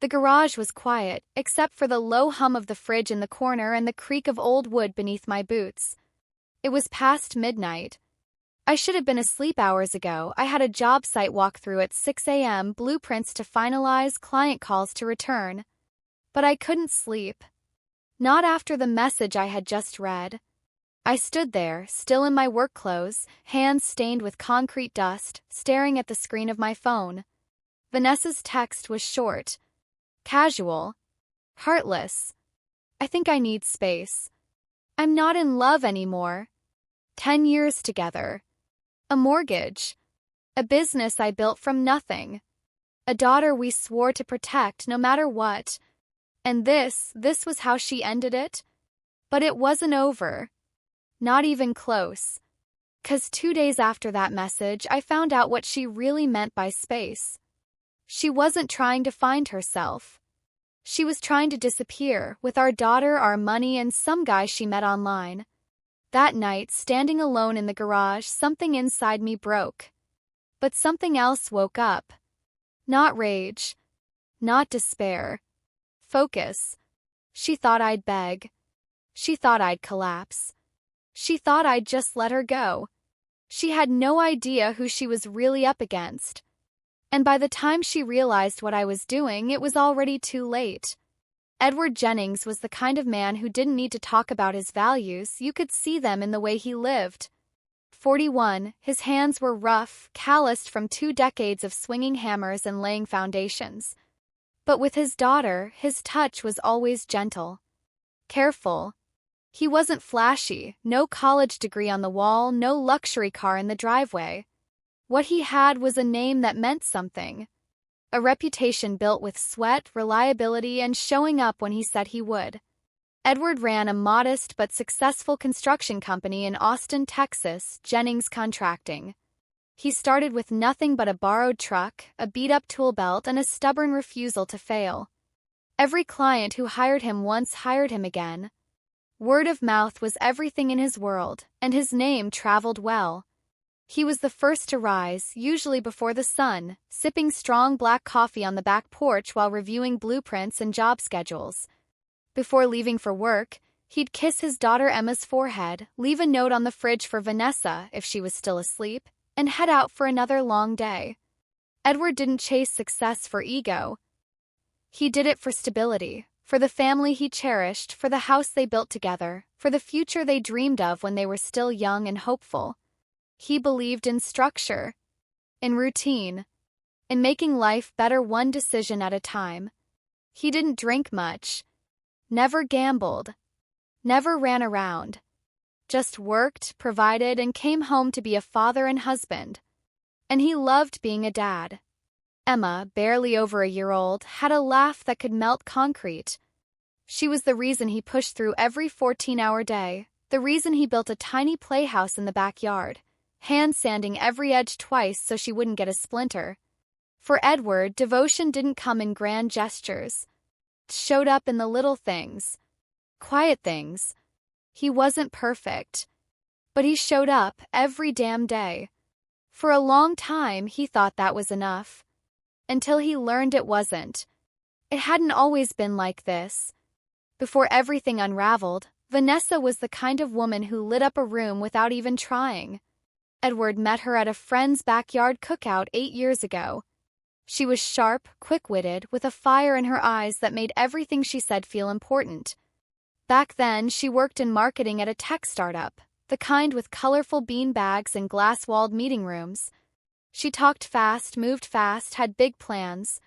The garage was quiet, except for the low hum of the fridge in the corner and the creak of old wood beneath my boots. It was past midnight. I should have been asleep hours ago. I had a job site walkthrough at 6 a.m., blueprints to finalize, client calls to return. But I couldn't sleep. Not after the message I had just read. I stood there, still in my work clothes, hands stained with concrete dust, staring at the screen of my phone. Vanessa's text was short, casual, heartless. I think I need space. I'm not in love anymore. 10 years together. A mortgage. A business I built from nothing. A daughter we swore to protect no matter what. And this was how she ended it? But it wasn't over. Not even close. 'Cause 2 days after that message, I found out what she really meant by space. She wasn't trying to find herself. She was trying to disappear, with our daughter, our money, and some guy she met online. That night, standing alone in the garage, something inside me broke. But something else woke up. Not rage. Not despair. Focus. She thought I'd beg. She thought I'd collapse. She thought I'd just let her go. She had no idea who she was really up against. And by the time she realized what I was doing, it was already too late. Edward Jennings was the kind of man who didn't need to talk about his values. You could see them in the way he lived. 41, his hands were rough, calloused from 2 decades of swinging hammers and laying foundations. But with his daughter, his touch was always gentle. Careful. He wasn't flashy, no college degree on the wall, no luxury car in the driveway. What he had was a name that meant something. A reputation built with sweat, reliability, and showing up when he said he would. Edward ran a modest but successful construction company in Austin, Texas, Jennings Contracting. He started with nothing but a borrowed truck, a beat-up tool belt, and a stubborn refusal to fail. Every client who hired him once hired him again. Word of mouth was everything in his world, and his name traveled well. He was the first to rise, usually before the sun, sipping strong black coffee on the back porch while reviewing blueprints and job schedules. Before leaving for work, he'd kiss his daughter Emma's forehead, leave a note on the fridge for Vanessa if she was still asleep, and head out for another long day. Edward didn't chase success for ego. He did it for stability, for the family he cherished, for the house they built together, for the future they dreamed of when they were still young and hopeful. He believed in structure, in routine, in making life better one decision at a time. He didn't drink much, never gambled, never ran around. Just worked, provided, and came home to be a father and husband. And he loved being a dad. Emma, barely over a year old, had a laugh that could melt concrete. She was the reason he pushed through every 14-hour day, the reason he built a tiny playhouse in the backyard, hand sanding every edge twice so she wouldn't get a splinter. For Edward, devotion didn't come in grand gestures. It showed up in the little things. Quiet things. He wasn't perfect. But he showed up every damn day. For a long time, he thought that was enough. Until he learned it wasn't. It hadn't always been like this. Before everything unraveled, Vanessa was the kind of woman who lit up a room without even trying. Edward met her at a friend's backyard cookout 8 years ago. She was sharp, quick-witted, with a fire in her eyes that made everything she said feel important. Back then, she worked in marketing at a tech startup, the kind with colorful bean bags and glass-walled meeting rooms. She talked fast, moved fast, had big plans.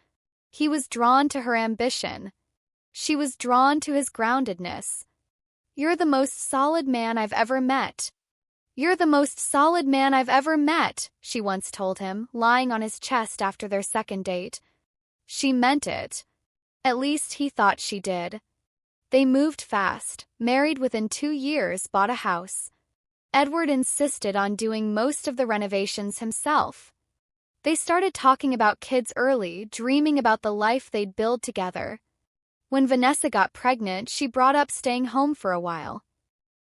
He was drawn to her ambition. She was drawn to his groundedness. "You're the most solid man I've ever met." "You're the most solid man I've ever met," she once told him, lying on his chest after their second date. She meant it. At least he thought she did. They moved fast, married within 2 years, bought a house. Edward insisted on doing most of the renovations himself. They started talking about kids early, dreaming about the life they'd build together. When Vanessa got pregnant, she brought up staying home for a while.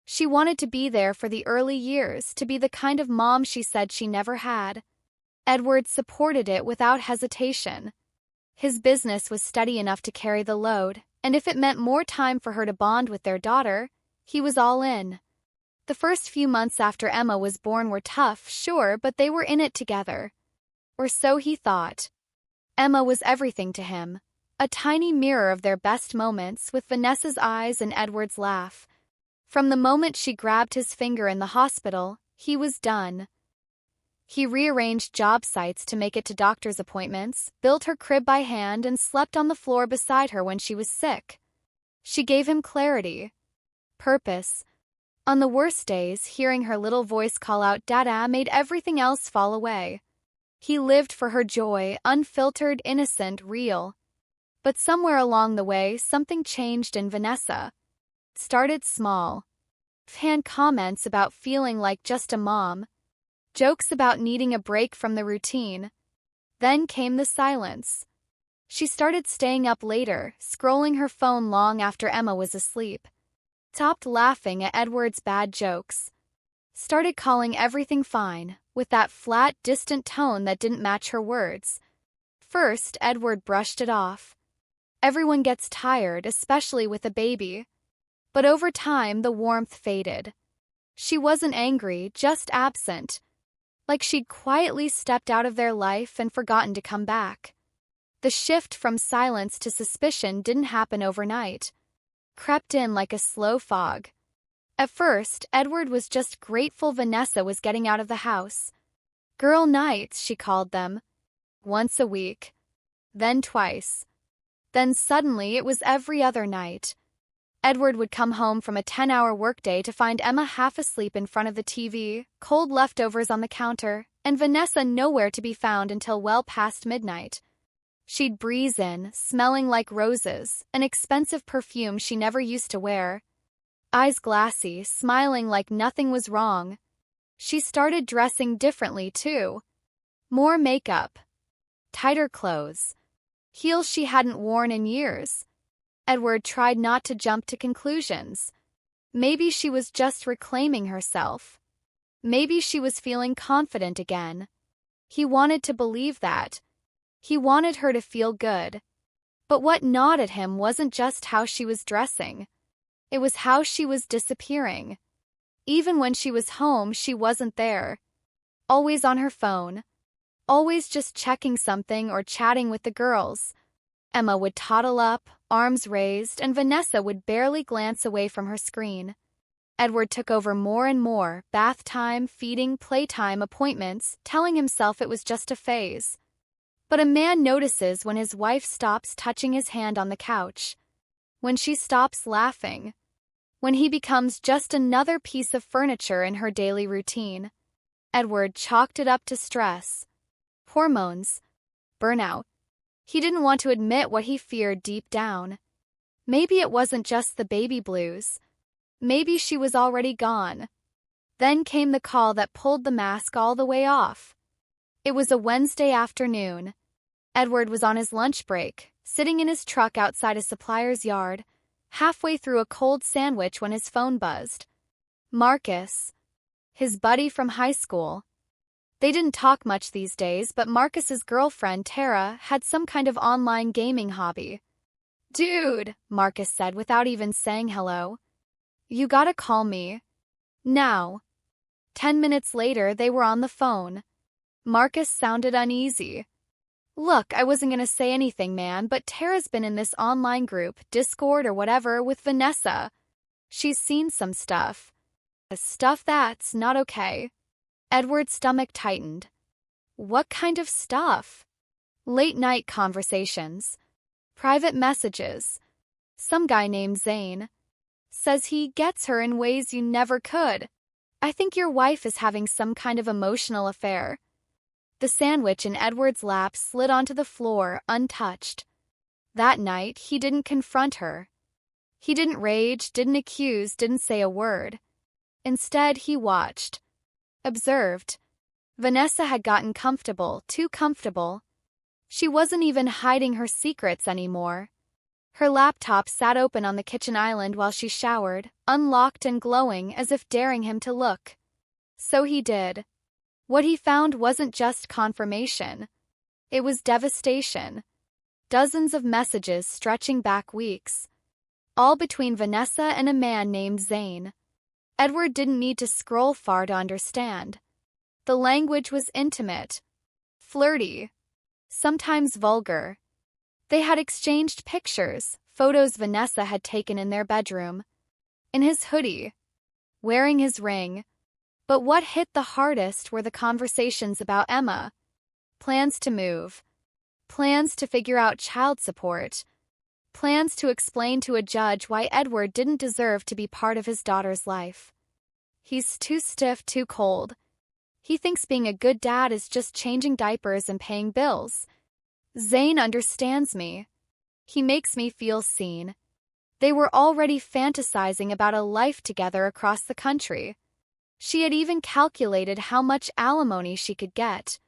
She wanted to be there for the early years, to be the kind of mom she said she never had. Edward supported it without hesitation. His business was steady enough to carry the load, and if it meant more time for her to bond with their daughter, he was all in. The first few months after Emma was born were tough, sure, but they were in it together. Or so he thought. Emma was everything to him, a tiny mirror of their best moments with Vanessa's eyes and Edward's laugh. From the moment she grabbed his finger in the hospital, he was done. He rearranged job sites to make it to doctor's appointments, built her crib by hand, and slept on the floor beside her when she was sick. She gave him clarity, purpose. On the worst days, hearing her little voice call out "Dada" made everything else fall away. He lived for her joy, unfiltered, innocent, real. But somewhere along the way, something changed in Vanessa. It started small. Fan comments about feeling like just a mom. Jokes about needing a break from the routine. Then came the silence. She started staying up later, scrolling her phone long after Emma was asleep. Stopped laughing at Edward's bad jokes. Started calling everything fine, with that flat, distant tone that didn't match her words. First, Edward brushed it off. Everyone gets tired, especially with a baby. But over time, the warmth faded. She wasn't angry, just absent. Like she'd quietly stepped out of their life and forgotten to come back. The shift from silence to suspicion didn't happen overnight. Crept in like a slow fog. At first, Edward was just grateful Vanessa was getting out of the house. Girl nights, she called them. Once a week. Then twice. Then suddenly it was every other night. Edward would come home from a 10-hour workday to find Emma half asleep in front of the TV, cold leftovers on the counter, and Vanessa nowhere to be found until well past midnight. She'd breeze in, smelling like roses, an expensive perfume she never used to wear. Eyes glassy, smiling like nothing was wrong. She started dressing differently, too. More makeup. Tighter clothes. Heels she hadn't worn in years. Edward tried not to jump to conclusions. Maybe she was just reclaiming herself. Maybe she was feeling confident again. He wanted to believe that. He wanted her to feel good. But what gnawed at him wasn't just how she was dressing. It was how she was disappearing. Even when she was home, she wasn't there. Always on her phone. Always just checking something or chatting with the girls. Emma would toddle up, arms raised, and Vanessa would barely glance away from her screen. Edward took over more and more, bath time, feeding, playtime, appointments, telling himself it was just a phase. But a man notices when his wife stops touching his hand on the couch. When she stops laughing. When he becomes just another piece of furniture in her daily routine. Edward chalked it up to stress. Hormones. Burnout. He didn't want to admit what he feared deep down. Maybe it wasn't just the baby blues. Maybe she was already gone. Then came the call that pulled the mask all the way off. It was a Wednesday afternoon. Edward was on his lunch break, sitting in his truck outside a supplier's yard, halfway through a cold sandwich when his phone buzzed. Marcus. His buddy from high school. They didn't talk much these days, but Marcus's girlfriend, Tara, had some kind of online gaming hobby. "Dude," Marcus said without even saying hello. "You gotta call me. Now." 10 minutes later, they were on the phone. Marcus sounded uneasy. "Look, I wasn't gonna say anything, man, but Tara's been in this online group, Discord or whatever, with Vanessa. She's seen some stuff. Stuff that's not okay." Edward's stomach tightened. What kind of stuff? Late-night conversations. Private messages. Some guy named Zane. Says he gets her in ways you never could. "I think your wife is having some kind of emotional affair." The sandwich in Edward's lap slid onto the floor, untouched. That night, he didn't confront her. He didn't rage, didn't accuse, didn't say a word. Instead, he watched. Observed. Vanessa had gotten comfortable, too comfortable. She wasn't even hiding her secrets anymore. Her laptop sat open on the kitchen island while she showered, unlocked and glowing as if daring him to look. So he did. What he found wasn't just confirmation. It was devastation. Dozens of messages stretching back weeks. All between Vanessa and a man named Zane. Edward didn't need to scroll far to understand. The language was intimate, flirty, sometimes vulgar. They had exchanged pictures, photos Vanessa had taken in their bedroom. In his hoodie, wearing his ring. But what hit the hardest were the conversations about Emma. Plans to move. Plans to figure out child support. Plans to explain to a judge why Edward didn't deserve to be part of his daughter's life. He's too stiff, too cold. He thinks being a good dad is just changing diapers and paying bills. Zane understands me. He makes me feel seen. They were already fantasizing about a life together across the country. She had even calculated how much alimony she could get.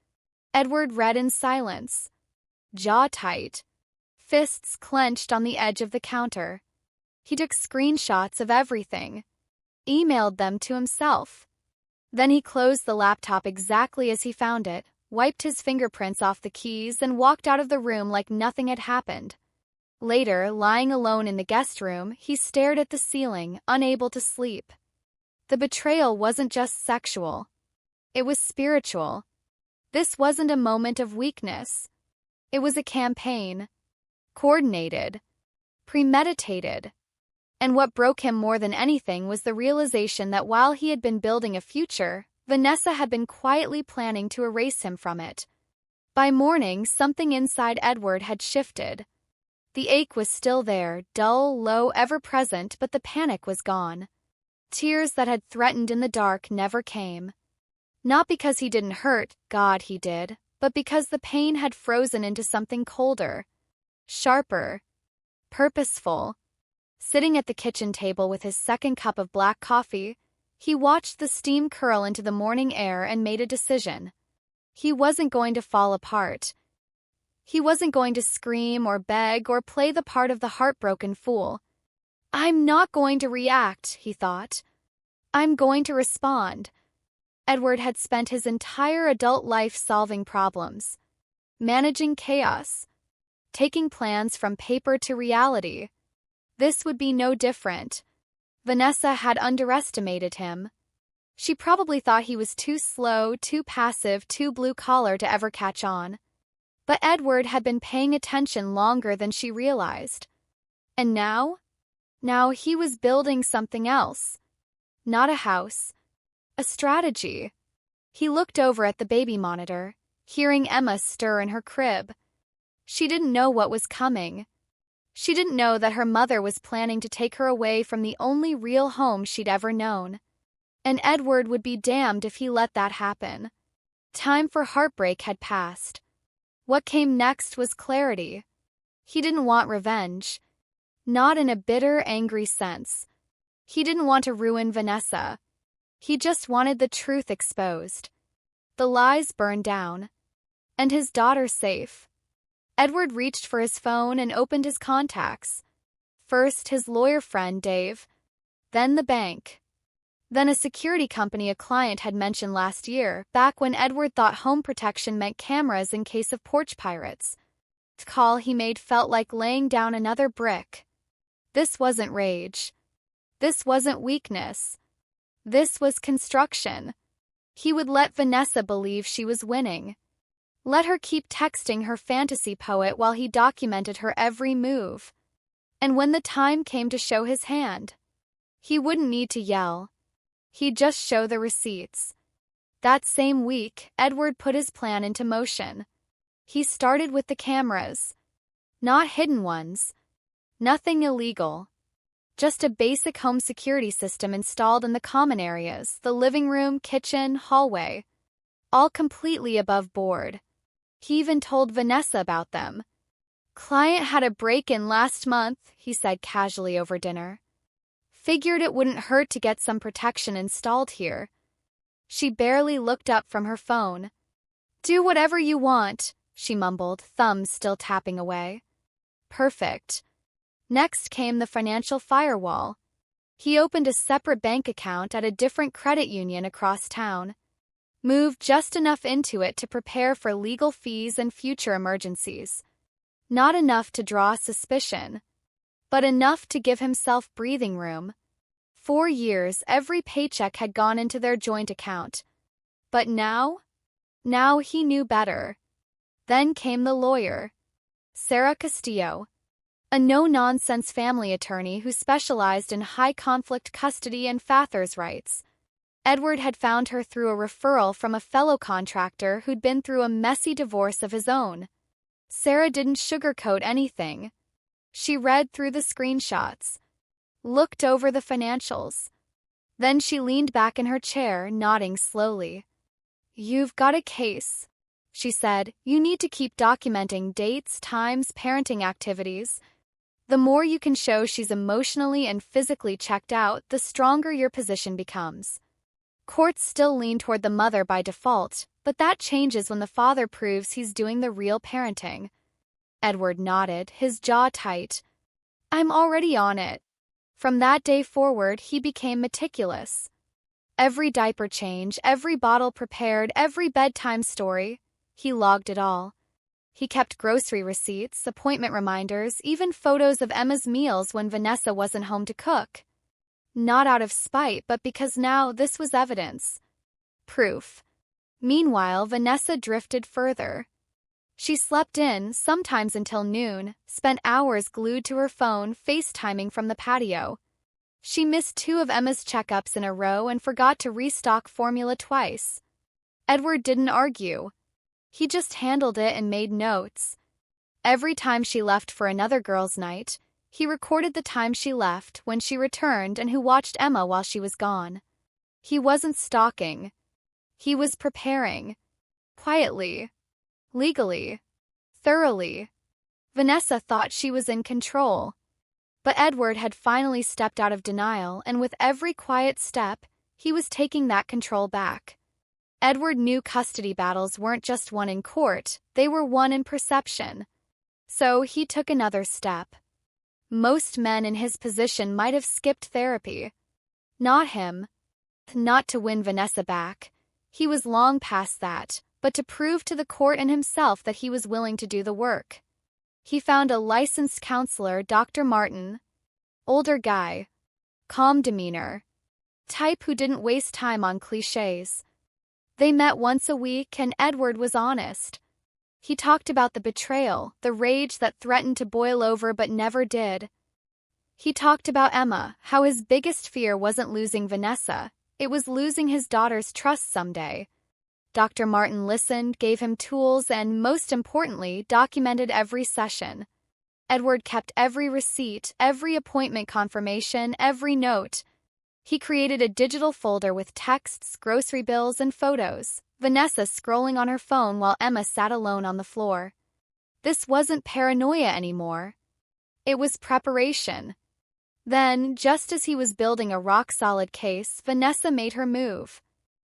Edward read in silence, jaw tight, fists clenched on the edge of the counter. He took screenshots of everything, emailed them to himself. Then he closed the laptop exactly as he found it, wiped his fingerprints off the keys, and walked out of the room like nothing had happened. Later, lying alone in the guest room, he stared at the ceiling, unable to sleep. The betrayal wasn't just sexual. It was spiritual. This wasn't a moment of weakness. It was a campaign. Coordinated. Premeditated. And what broke him more than anything was the realization that while he had been building a future, Vanessa had been quietly planning to erase him from it. By morning, something inside Edward had shifted. The ache was still there, dull, low, ever-present, but the panic was gone. Tears that had threatened in the dark never came. Not because he didn't hurt, God, he did, but because the pain had frozen into something colder, sharper, purposeful. Sitting at the kitchen table with his second cup of black coffee, he watched the steam curl into the morning air and made a decision. He wasn't going to fall apart. He wasn't going to scream or beg or play the part of the heartbroken fool. I'm not going to react, he thought. I'm going to respond. Edward had spent his entire adult life solving problems, managing chaos, taking plans from paper to reality. This would be no different. Vanessa had underestimated him. She probably thought he was too slow, too passive, too blue-collar to ever catch on. But Edward had been paying attention longer than she realized. And now? Now he was building something else. Not a house. A strategy. He looked over at the baby monitor, hearing Emma stir in her crib. She didn't know what was coming. She didn't know that her mother was planning to take her away from the only real home she'd ever known. And Edward would be damned if he let that happen. Time for heartbreak had passed. What came next was clarity. He didn't want revenge. Not in a bitter, angry sense. He didn't want to ruin Vanessa. He just wanted the truth exposed. The lies burned down. And his daughter safe. Edward reached for his phone and opened his contacts. First his lawyer friend, Dave. Then the bank. Then a security company a client had mentioned last year, back when Edward thought home protection meant cameras in case of porch pirates. The call he made felt like laying down another brick. This wasn't rage. This wasn't weakness. This was construction. He would let Vanessa believe she was winning. Let her keep texting her fantasy poet while he documented her every move. And when the time came to show his hand, he wouldn't need to yell. He'd just show the receipts. That same week, Edward put his plan into motion. He started with the cameras. Not hidden ones. Nothing illegal. Just a basic home security system installed in the common areas, the living room, kitchen, hallway. All completely above board. He even told Vanessa about them. Client had a break-in last month, he said casually over dinner. Figured it wouldn't hurt to get some protection installed here. She barely looked up from her phone. Do whatever you want, she mumbled, thumbs still tapping away. Perfect. Next came the financial firewall. He opened a separate bank account at a different credit union across town. Moved just enough into it to prepare for legal fees and future emergencies. Not enough to draw suspicion, but enough to give himself breathing room. 4 years, every paycheck had gone into their joint account. But now he knew better. Then came the lawyer, Sarah Castillo, a no-nonsense family attorney who specialized in high-conflict custody and father's rights. Edward had found her through a referral from a fellow contractor who'd been through a messy divorce of his own. Sarah didn't sugarcoat anything. She read through the screenshots, looked over the financials. Then she leaned back in her chair, nodding slowly. "You've got a case," she said. "You need to keep documenting dates, times, parenting activities. The more you can show she's emotionally and physically checked out, the stronger your position becomes. Courts still lean toward the mother by default, but that changes when the father proves he's doing the real parenting." Edward nodded, his jaw tight. "I'm already on it." From that day forward, he became meticulous. Every diaper change, every bottle prepared, every bedtime story, he logged it all. He kept grocery receipts, appointment reminders, even photos of Emma's meals when Vanessa wasn't home to cook. Not out of spite, but because now this was evidence. Proof. Meanwhile, Vanessa drifted further. She slept in, sometimes until noon, spent hours glued to her phone, FaceTiming from the patio. She missed 2 of Emma's checkups in a row and forgot to restock formula twice. Edward didn't argue. He just handled it and made notes. Every time she left for another girls' night, he recorded the time she left, when she returned, and who watched Emma while she was gone. He wasn't stalking. He was preparing. Quietly. Legally. Thoroughly. Vanessa thought she was in control. But Edward had finally stepped out of denial, and with every quiet step, he was taking that control back. Edward knew custody battles weren't just won in court, they were won in perception. So he took another step. Most men in his position might have skipped therapy. Not him. Not to win Vanessa back. He was long past that, but to prove to the court and himself that he was willing to do the work. He found a licensed counselor, Dr. Martin. Older guy. Calm demeanor. Type who didn't waste time on cliches. They met once a week, and Edward was honest. He talked about the betrayal, the rage that threatened to boil over but never did. He talked about Emma, how his biggest fear wasn't losing Vanessa, it was losing his daughter's trust someday. Dr. Martin listened, gave him tools, and, most importantly, documented every session. Edward kept every receipt, every appointment confirmation, every note. He created a digital folder with texts, grocery bills, and photos, Vanessa scrolling on her phone while Emma sat alone on the floor. This wasn't paranoia anymore. It was preparation. Then, just as he was building a rock-solid case, Vanessa made her move.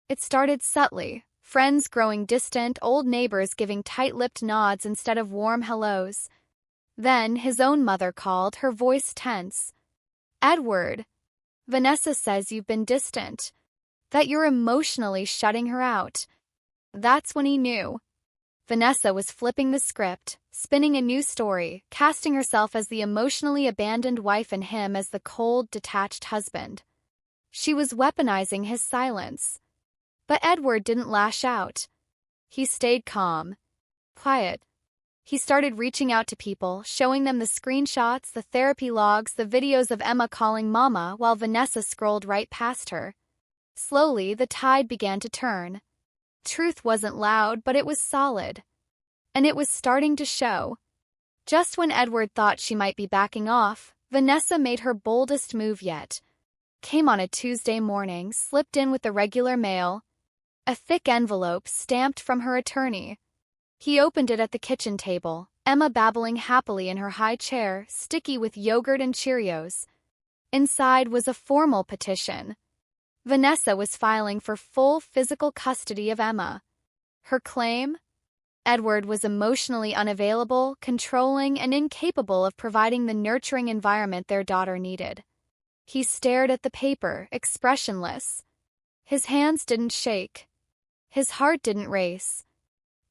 It started subtly, friends growing distant, old neighbors giving tight-lipped nods instead of warm hellos. Then his own mother called, her voice tense. "Edward, Vanessa says you've been distant, that you're emotionally shutting her out." That's when he knew. Vanessa was flipping the script, spinning a new story, casting herself as the emotionally abandoned wife and him as the cold, detached husband. She was weaponizing his silence. But Edward didn't lash out. He stayed calm. Quiet. He started reaching out to people, showing them the screenshots, the therapy logs, the videos of Emma calling Mama while Vanessa scrolled right past her. Slowly, the tide began to turn. Truth wasn't loud, but it was solid. And it was starting to show. Just when Edward thought she might be backing off, Vanessa made her boldest move yet. Came on a Tuesday morning, slipped in with the regular mail. A thick envelope stamped from her attorney. He opened it at the kitchen table, Emma babbling happily in her high chair, sticky with yogurt and Cheerios. Inside was a formal petition. Vanessa was filing for full physical custody of Emma. Her claim? Edward was emotionally unavailable, controlling, and incapable of providing the nurturing environment their daughter needed. He stared at the paper, expressionless. His hands didn't shake. His heart didn't race.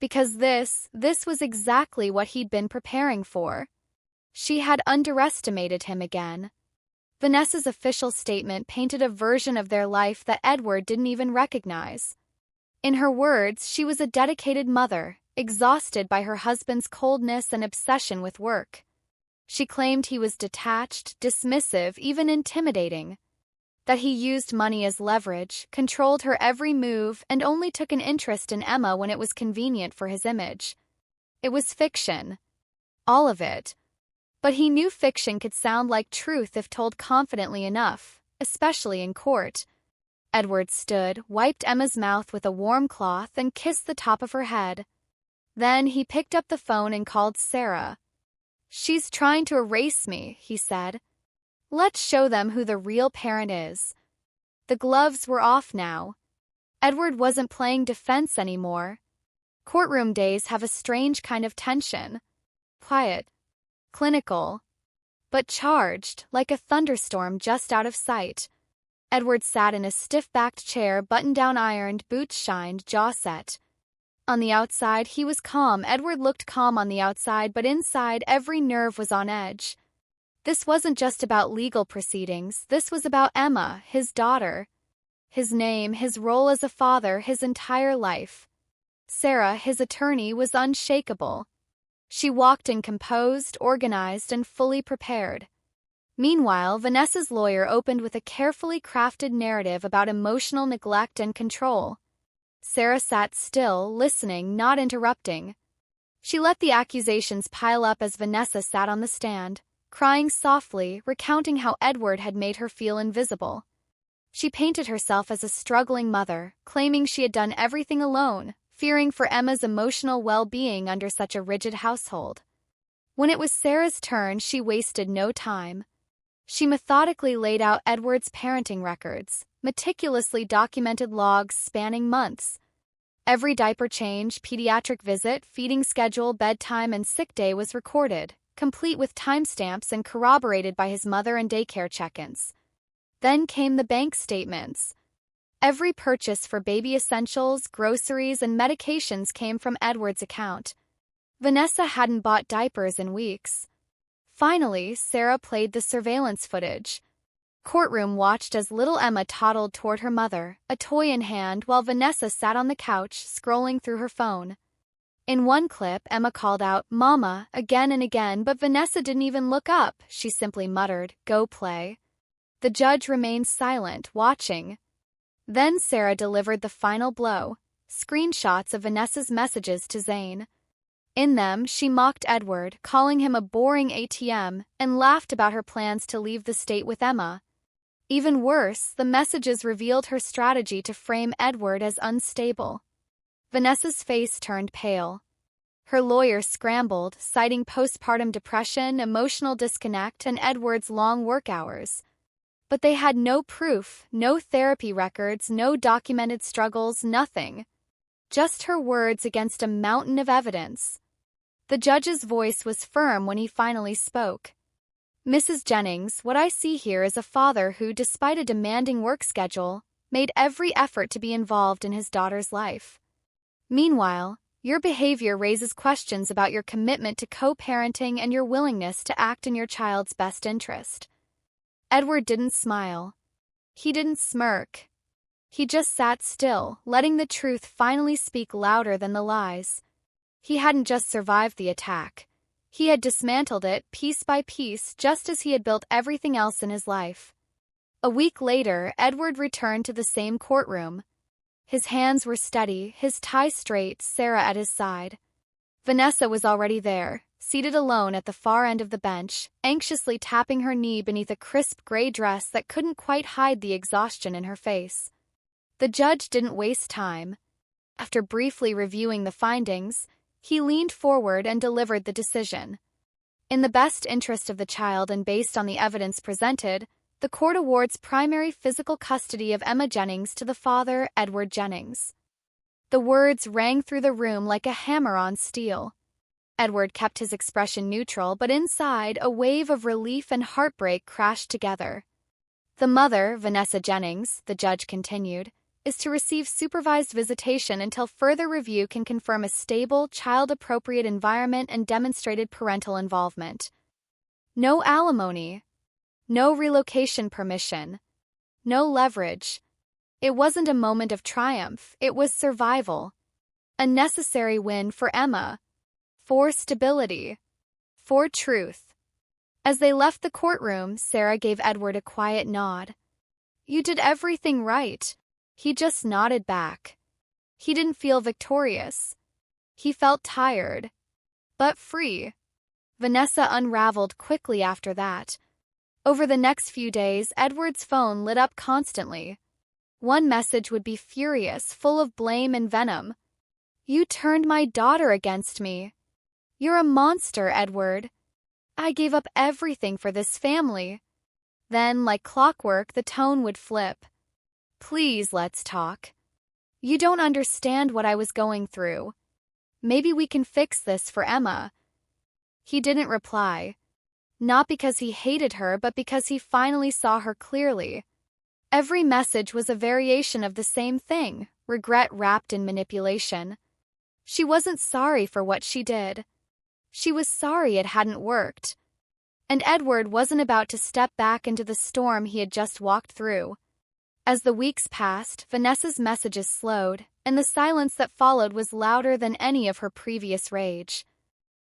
Because this was exactly what he'd been preparing for. She had underestimated him again. Vanessa's official statement painted a version of their life that Edward didn't even recognize. In her words, she was a dedicated mother, exhausted by her husband's coldness and obsession with work. She claimed he was detached, dismissive, even intimidating. That he used money as leverage, controlled her every move, and only took an interest in Emma when it was convenient for his image. It was fiction. All of it. But he knew fiction could sound like truth if told confidently enough, especially in court. Edward stood, wiped Emma's mouth with a warm cloth, and kissed the top of her head. Then he picked up the phone and called Sarah. "She's trying to erase me," he said. "Let's show them who the real parent is." The gloves were off now. Edward wasn't playing defense anymore. Courtroom days have a strange kind of tension. Quiet. Clinical. But charged, like a thunderstorm just out of sight. Edward sat in a stiff-backed chair, button-down ironed, boots shined, jaw set. On the outside, he was calm. Edward looked calm on the outside, but inside, every nerve was on edge. This wasn't just about legal proceedings. This was about Emma, his daughter. His name, his role as a father, his entire life. Sarah, his attorney, was unshakable. She walked in composed, organized, and fully prepared. Meanwhile, Vanessa's lawyer opened with a carefully crafted narrative about emotional neglect and control. Sarah sat still, listening, not interrupting. She let the accusations pile up as Vanessa sat on the stand, crying softly, recounting how Edward had made her feel invisible. She painted herself as a struggling mother, claiming she had done everything alone, fearing for Emma's emotional well-being under such a rigid household. When it was Sarah's turn, she wasted no time. She methodically laid out Edward's parenting records, meticulously documented logs spanning months. Every diaper change, pediatric visit, feeding schedule, bedtime, and sick day was recorded, complete with timestamps and corroborated by his mother and daycare check-ins. Then came the bank statements. Every purchase for baby essentials, groceries, and medications came from Edward's account. Vanessa hadn't bought diapers in weeks. Finally, Sarah played the surveillance footage. Courtroom watched as little Emma toddled toward her mother, a toy in hand, while Vanessa sat on the couch, scrolling through her phone. In one clip, Emma called out, "Mama," again and again, but Vanessa didn't even look up. She simply muttered, "Go play." The judge remained silent, watching. Then Sarah delivered the final blow, screenshots of Vanessa's messages to Zane. In them, she mocked Edward, calling him a boring ATM, and laughed about her plans to leave the state with Emma. Even worse, the messages revealed her strategy to frame Edward as unstable. Vanessa's face turned pale. Her lawyer scrambled, citing postpartum depression, emotional disconnect, and Edward's long work hours. But they had no proof, no therapy records, no documented struggles, nothing. Just her words against a mountain of evidence. The judge's voice was firm when he finally spoke. "Mrs. Jennings, what I see here is a father who, despite a demanding work schedule, made every effort to be involved in his daughter's life. Meanwhile, your behavior raises questions about your commitment to co-parenting and your willingness to act in your child's best interest." Edward didn't smile. He didn't smirk. He just sat still, letting the truth finally speak louder than the lies. He hadn't just survived the attack. He had dismantled it piece by piece, just as he had built everything else in his life. A week later, Edward returned to the same courtroom. His hands were steady, his tie straight, Sarah at his side. Vanessa was already there, seated alone at the far end of the bench, anxiously tapping her knee beneath a crisp gray dress that couldn't quite hide the exhaustion in her face. The judge didn't waste time. After briefly reviewing the findings, he leaned forward and delivered the decision. In the best interest of the child and based on the evidence presented, the court awards primary physical custody of Emma Jennings to the father, Edward Jennings. The words rang through the room like a hammer on steel. Edward kept his expression neutral, but inside, a wave of relief and heartbreak crashed together. The mother, Vanessa Jennings, the judge continued, is to receive supervised visitation until further review can confirm a stable, child-appropriate environment and demonstrated parental involvement. No alimony. No relocation permission. No leverage. It wasn't a moment of triumph, it was survival. A necessary win for Emma. For stability. For truth. As they left the courtroom, Sarah gave Edward a quiet nod. "You did everything right." He just nodded back. He didn't feel victorious. He felt tired. But free. Vanessa unraveled quickly after that. Over the next few days, Edward's phone lit up constantly. One message would be furious, full of blame and venom. "You turned my daughter against me. You're a monster, Edward. I gave up everything for this family." Then, like clockwork, the tone would flip. "Please, let's talk. You don't understand what I was going through. Maybe we can fix this for Emma." He didn't reply. Not because he hated her, but because he finally saw her clearly. Every message was a variation of the same thing, regret wrapped in manipulation. She wasn't sorry for what she did. She was sorry it hadn't worked. And Edward wasn't about to step back into the storm he had just walked through. As the weeks passed, Vanessa's messages slowed, and the silence that followed was louder than any of her previous rage.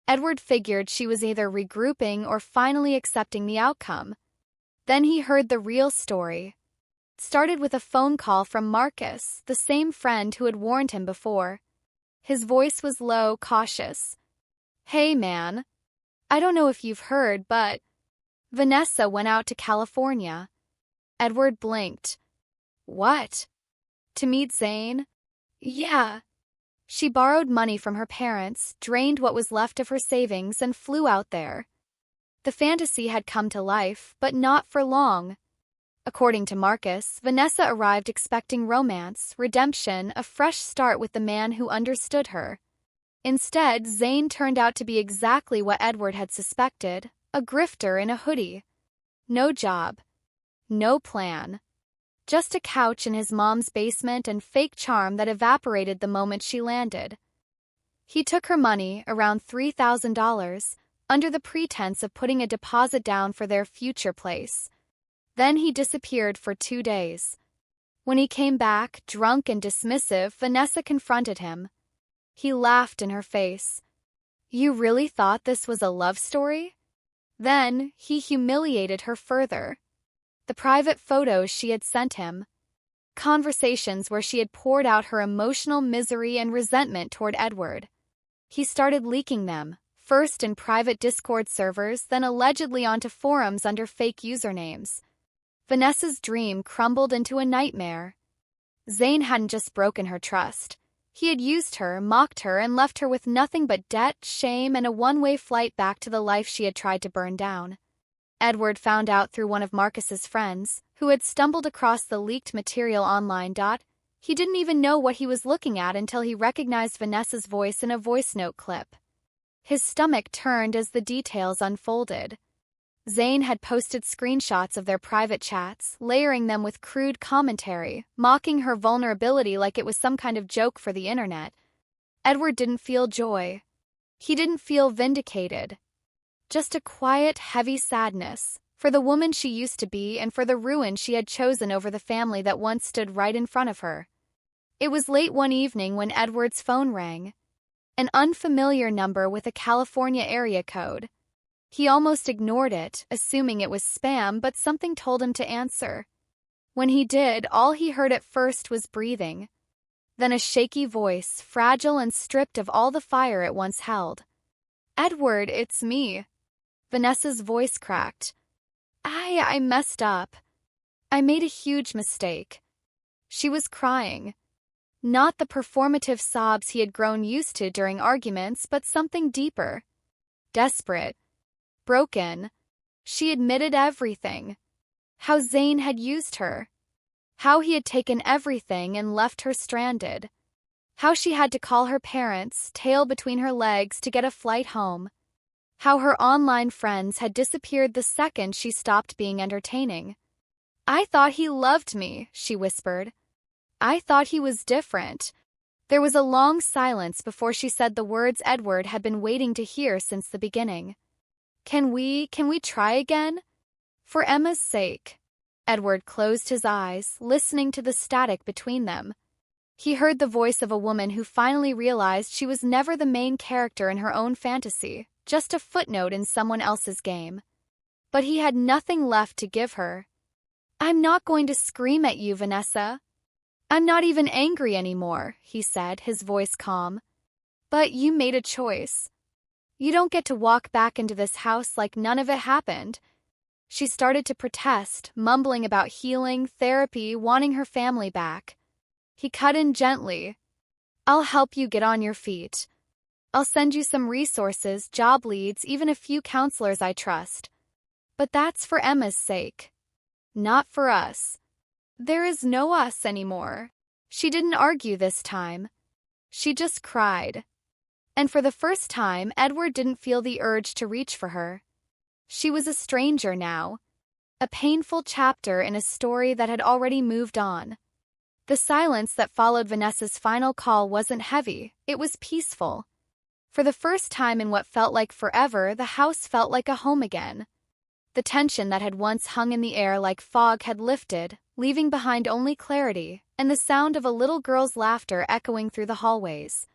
Edward figured she was either regrouping or finally accepting the outcome. Then he heard the real story. It started with a phone call from Marcus, the same friend who had warned him before. His voice was low, cautious. "Hey, man. I don't know if you've heard, but Vanessa went out to California." Edward blinked. "What? To meet Zane?" "Yeah." She borrowed money from her parents, drained what was left of her savings, and flew out there. The fantasy had come to life, but not for long. According to Marcus, Vanessa arrived expecting romance, redemption, a fresh start with the man who understood her. Instead, Zane turned out to be exactly what Edward had suspected, a grifter in a hoodie. No job. No plan. Just a couch in his mom's basement and fake charm that evaporated the moment she landed. He took her money, around $3,000, under the pretense of putting a deposit down for their future place. Then he disappeared for 2 days. When he came back, drunk and dismissive, Vanessa confronted him. He laughed in her face. "You really thought this was a love story?" Then he humiliated her further. The private photos she had sent him. Conversations where she had poured out her emotional misery and resentment toward Edward. He started leaking them, first in private Discord servers, then allegedly onto forums under fake usernames. Vanessa's dream crumbled into a nightmare. Zane hadn't just broken her trust. He had used her, mocked her, and left her with nothing but debt, shame, and a one-way flight back to the life she had tried to burn down. Edward found out through one of Marcus's friends, who had stumbled across the leaked material online. He didn't even know what he was looking at until he recognized Vanessa's voice in a voice note clip. His stomach turned as the details unfolded. Zane had posted screenshots of their private chats, layering them with crude commentary, mocking her vulnerability like it was some kind of joke for the internet. Edward didn't feel joy. He didn't feel vindicated. Just a quiet, heavy sadness, for the woman she used to be and for the ruin she had chosen over the family that once stood right in front of her. It was late one evening when Edward's phone rang. An unfamiliar number with a California area code. He almost ignored it, assuming it was spam, but something told him to answer. When he did, all he heard at first was breathing. Then a shaky voice, fragile and stripped of all the fire it once held. "Edward, it's me." Vanessa's voice cracked. I messed up. I made a huge mistake." She was crying. Not the performative sobs he had grown used to during arguments, but something deeper. Desperate. Broken. She admitted everything. How Zane had used her. How he had taken everything and left her stranded. How she had to call her parents, tail between her legs, to get a flight home. How her online friends had disappeared the second she stopped being entertaining. "I thought he loved me," she whispered. I thought he was different. There was a long silence before she said the words Edward had been waiting to hear since the beginning. Can we try again? For Emma's sake. Edward closed his eyes, listening to the static between them. He heard the voice of a woman who finally realized she was never the main character in her own fantasy, just a footnote in someone else's game. But he had nothing left to give her. I'm not going to scream at you, Vanessa. I'm not even angry anymore, he said, his voice calm. But you made a choice. You don't get to walk back into this house like none of it happened. She started to protest, mumbling about healing, therapy, wanting her family back. He cut in gently. I'll help you get on your feet. I'll send you some resources, job leads, even a few counselors I trust. But that's for Emma's sake. Not for us. There is no us anymore. She didn't argue this time. She just cried. And for the first time, Edward didn't feel the urge to reach for her. She was a stranger now. A painful chapter in a story that had already moved on. The silence that followed Vanessa's final call wasn't heavy, it was peaceful. For the first time in what felt like forever, the house felt like a home again. The tension that had once hung in the air like fog had lifted, leaving behind only clarity, and the sound of a little girl's laughter echoing through the hallways.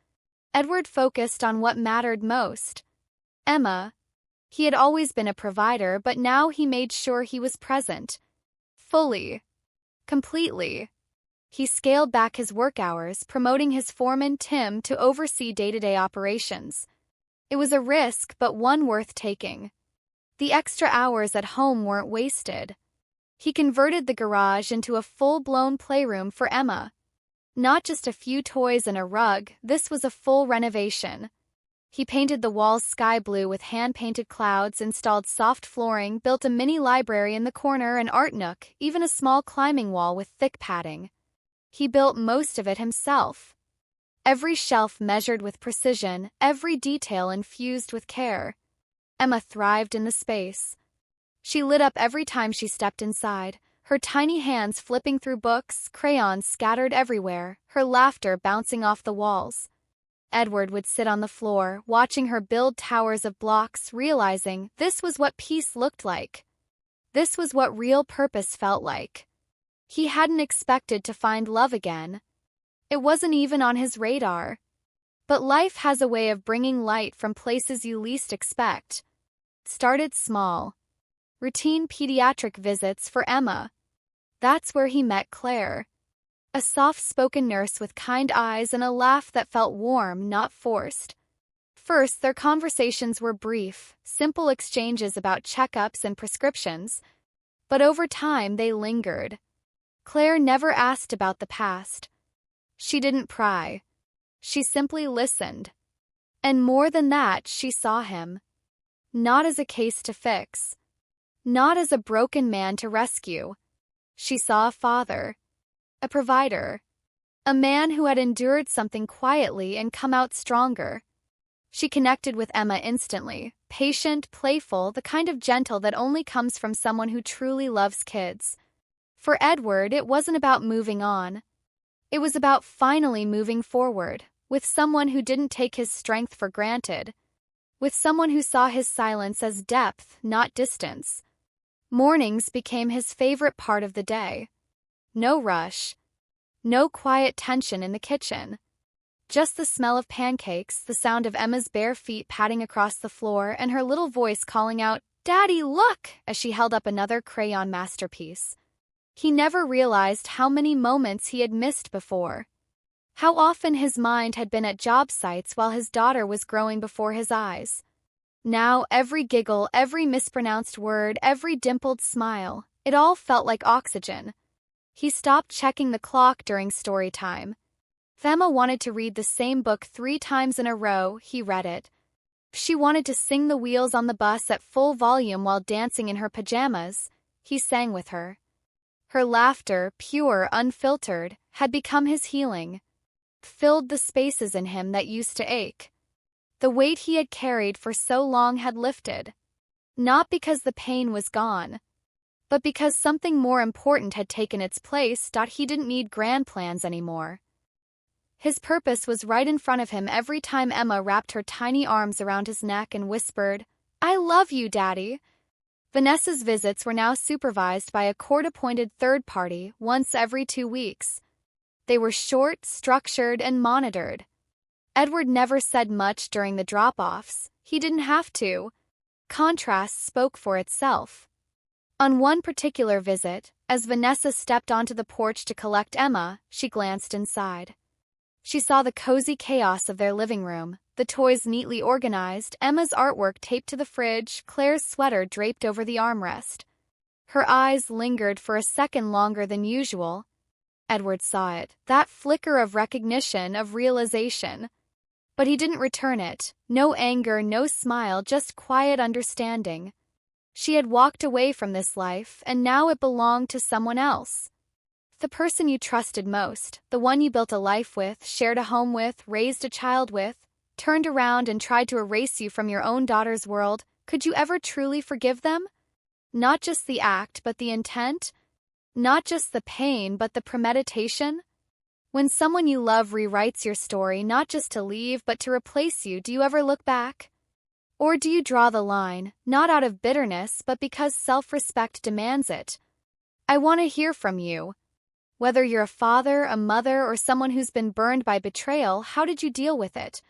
Edward focused on what mattered most. Emma. He had always been a provider, but now he made sure he was present. Fully. Completely. He scaled back his work hours, promoting his foreman Tim to oversee day-to-day operations. It was a risk, but one worth taking. The extra hours at home weren't wasted. He converted the garage into a full-blown playroom for Emma. Not just a few toys and a rug, this was a full renovation. He painted the walls sky blue with hand-painted clouds, installed soft flooring, built a mini library in the corner, an art nook, even a small climbing wall with thick padding. He built most of it himself. Every shelf measured with precision, every detail infused with care. Emma thrived in the space. She lit up every time she stepped inside, her tiny hands flipping through books, crayons scattered everywhere, her laughter bouncing off the walls. Edward would sit on the floor, watching her build towers of blocks, realizing this was what peace looked like. This was what real purpose felt like. He hadn't expected to find love again. It wasn't even on his radar. But life has a way of bringing light from places you least expect. Started small. Routine pediatric visits for Emma. That's where he met Claire. A soft-spoken nurse with kind eyes and a laugh that felt warm, not forced. First, their conversations were brief, simple exchanges about checkups and prescriptions. But over time, they lingered. Claire never asked about the past. She didn't pry. She simply listened. And more than that, she saw him. Not as a case to fix. Not as a broken man to rescue. She saw a father. A provider. A man who had endured something quietly and come out stronger. She connected with Emma instantly, patient, playful, the kind of gentle that only comes from someone who truly loves kids. For Edward, it wasn't about moving on. It was about finally moving forward, with someone who didn't take his strength for granted. With someone who saw his silence as depth, not distance. Mornings became his favorite part of the day. No rush. No quiet tension in the kitchen. Just the smell of pancakes, the sound of Emma's bare feet padding across the floor, and her little voice calling out, "Daddy, look!" as she held up another crayon masterpiece. He never realized how many moments he had missed before. How often his mind had been at job sites while his daughter was growing before his eyes. Now, every giggle, every mispronounced word, every dimpled smile, it all felt like oxygen. He stopped checking the clock during story time. If Emma wanted to read the same book 3 times in a row, he read it. If she wanted to sing the wheels on the bus at full volume while dancing in her pajamas, he sang with her. Her laughter, pure, unfiltered, had become his healing. Filled the spaces in him that used to ache. The weight he had carried for so long had lifted. Not because the pain was gone, But because something more important had taken its place, he didn't need grand plans anymore. His purpose was right in front of him every time Emma wrapped her tiny arms around his neck and whispered, "I love you, Daddy." Vanessa's visits were now supervised by a court-appointed third party once every 2 weeks. They were short, structured, and monitored. Edward never said much during the drop-offs. He didn't have to. Contrast spoke for itself. On one particular visit, as Vanessa stepped onto the porch to collect Emma, she glanced inside. She saw the cozy chaos of their living room, the toys neatly organized, Emma's artwork taped to the fridge, Claire's sweater draped over the armrest. Her eyes lingered for a second longer than usual. Edward saw it, that flicker of recognition, of realization. But he didn't return it. No anger, no smile, just quiet understanding. She had walked away from this life, and now it belonged to someone else. The person you trusted most, the one you built a life with, shared a home with, raised a child with, turned around and tried to erase you from your own daughter's world, could you ever truly forgive them? Not just the act, but the intent? Not just the pain, but the premeditation? When someone you love rewrites your story, not just to leave, but to replace you, do you ever look back? Or do you draw the line, not out of bitterness, but because self-respect demands it? I want to hear from you. Whether you're a father, a mother, or someone who's been burned by betrayal, how did you deal with it?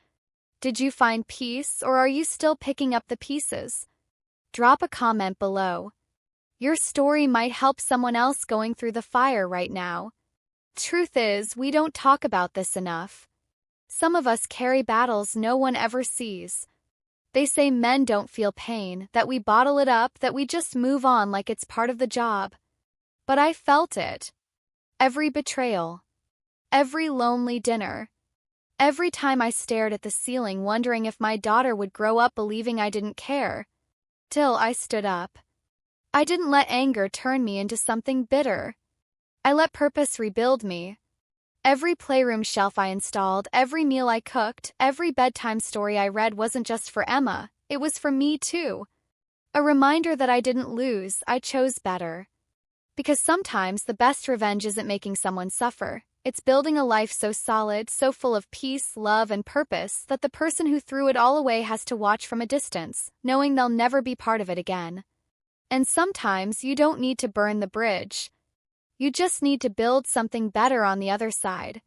Did you find peace, or are you still picking up the pieces? Drop a comment below. Your story might help someone else going through the fire right now. Truth is, we don't talk about this enough. Some of us carry battles no one ever sees. They say men don't feel pain, that we bottle it up, that we just move on like it's part of the job. But I felt it. Every betrayal. Every lonely dinner. Every time I stared at the ceiling wondering if my daughter would grow up believing I didn't care. Till I stood up. I didn't let anger turn me into something bitter. I let purpose rebuild me. Every playroom shelf I installed, every meal I cooked, every bedtime story I read wasn't just for Emma, it was for me too. A reminder that I didn't lose, I chose better. Because sometimes the best revenge isn't making someone suffer. It's building a life so solid, so full of peace, love, and purpose that the person who threw it all away has to watch from a distance, knowing they'll never be part of it again. And sometimes you don't need to burn the bridge. You just need to build something better on the other side.